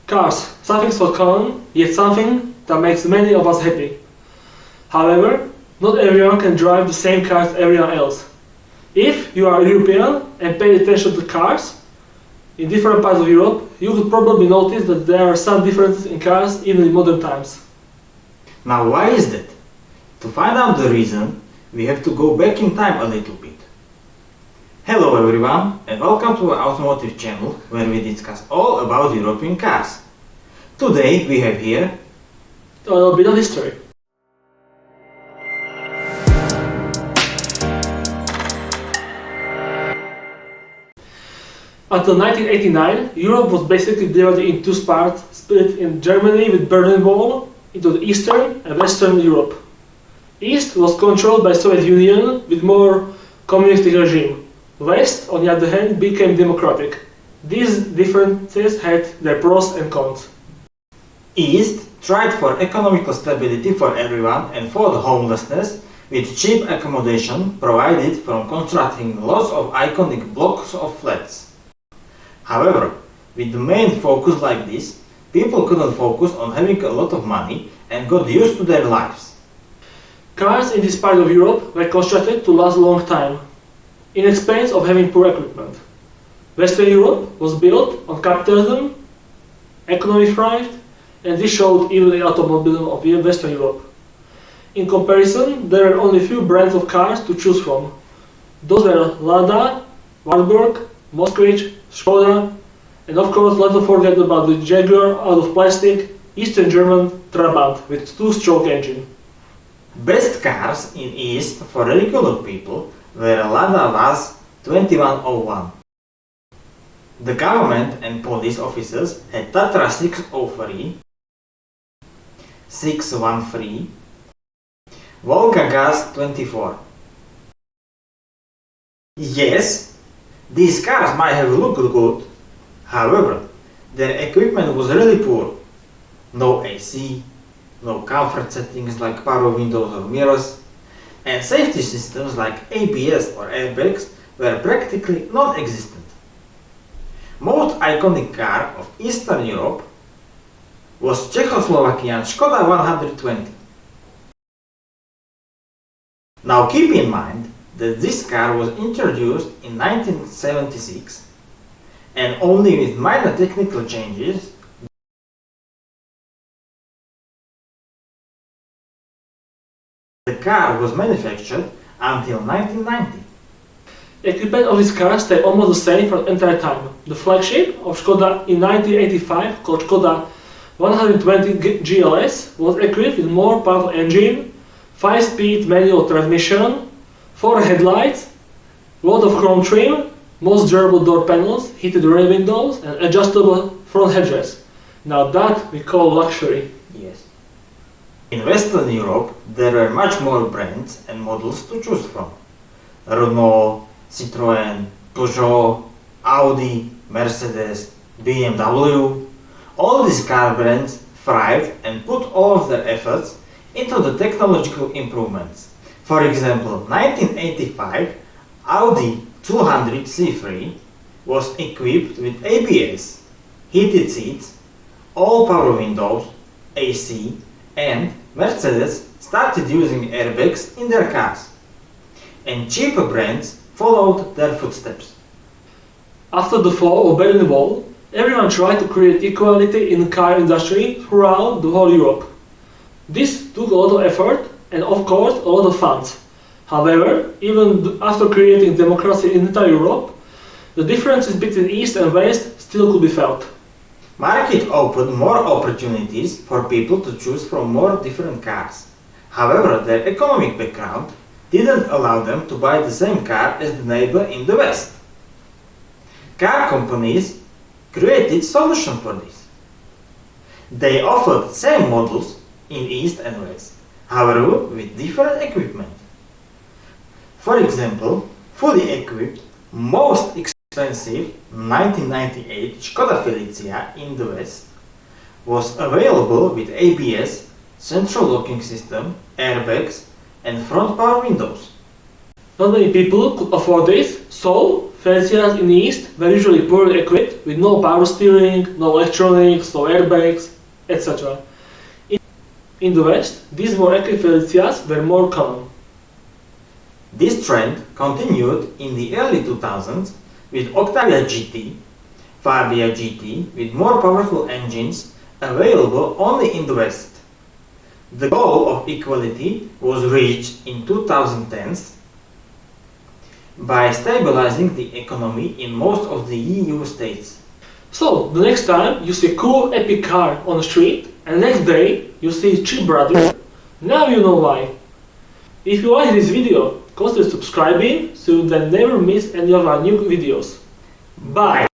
Cars, something so common, yet something that makes many of us happy. However, not everyone can drive the same car as everyone else. If you are European and pay attention to cars in different parts of Europe, you could probably notice that there are some differences in cars even in modern times. Now why is that? To find out the reason, we have to go back in time a little bit. Hello everyone and welcome to our automotive channel where we discuss all about European cars. Today we have here A little bit of history. Until 1989, Europe was basically divided in two parts, split in Germany with Berlin Wall into the Eastern and Western Europe. East was controlled by Soviet Union with more communistic regime. West, on the other hand, became democratic. These differences had their pros and cons. East tried for economical stability for everyone and fought homelessness with cheap accommodation provided from constructing lots of iconic blocks of flats. However, with the main focus like this, people couldn't focus on having a lot of money and got used to their lives. Cars in this part of Europe were constructed to last a long time, in expense of having poor equipment. Western Europe was built on capitalism, economy thrived, and this showed even in automobilism of Western Europe. In comparison, there are only few brands of cars to choose from. Those were Lada, Wartburg, Moskvich, Skoda, and of course let's not forget about the Jaguar out of plastic, Eastern German Trabant with two-stroke engine. Best cars in East for regular people were Lada Vaz 2101. The government and police officers had Tatra 603, 613, Volga Gaz 24. Yes, these cars might have looked good, however, their equipment was really poor. No AC, no comfort settings like power windows or mirrors, and safety systems like ABS or airbags were practically non-existent. Most iconic car of Eastern Europe was Czechoslovakian Skoda 120. Now keep in mind that this car was introduced in 1976 and only with minor technical changes. The car was manufactured until 1990. Equipment of these cars stayed almost the same for the entire time. The flagship of Skoda in 1985, called Skoda 120 GLS, was equipped with more powerful engine, 5-speed manual transmission, 4 headlights, lot of chrome trim, most durable door panels, heated rear windows, and adjustable front headrests. Now that we call luxury. Yes. In Western Europe, there were much more brands and models to choose from. Renault, Citroën, Peugeot, Audi, Mercedes, BMW. All these car brands thrived and put all of their efforts into the technological improvements. For example, 1985 Audi 200 C3 was equipped with ABS, heated seats, all power windows, AC, and Mercedes started using airbags in their cars. And cheaper brands followed their footsteps. After the fall of Berlin Wall, everyone tried to create equality in the car industry throughout the whole Europe. This took a lot of effort and of course a lot of funds. However, even after creating democracy in entire Europe, the differences between East and West still could be felt. Market opened more opportunities for people to choose from more different cars. However, their economic background didn't allow them to buy the same car as the neighbor in the West. Car companies created solutions for this. They offered same models in East and West, however with different equipment. For example, fully equipped, most expensive 1998 Skoda Felicia in the West was available with ABS, central locking system, airbags, and front power windows. Not many people could afford this, so Felicias in the East were usually poorly equipped with no power steering, no electronics, no airbags, etc. In the West, these more equipped Felicias were more common. This trend continued in the early 2000s with Octavia GT, Fabia GT with more powerful engines available only in the West. The goal of equality was reached in 2010s by stabilizing the economy in most of the EU states. So, the next time you see a cool epic car on the street and next day you see cheap brother, now you know why. If you like this video, consider subscribing so you then never miss any of our new videos. Bye!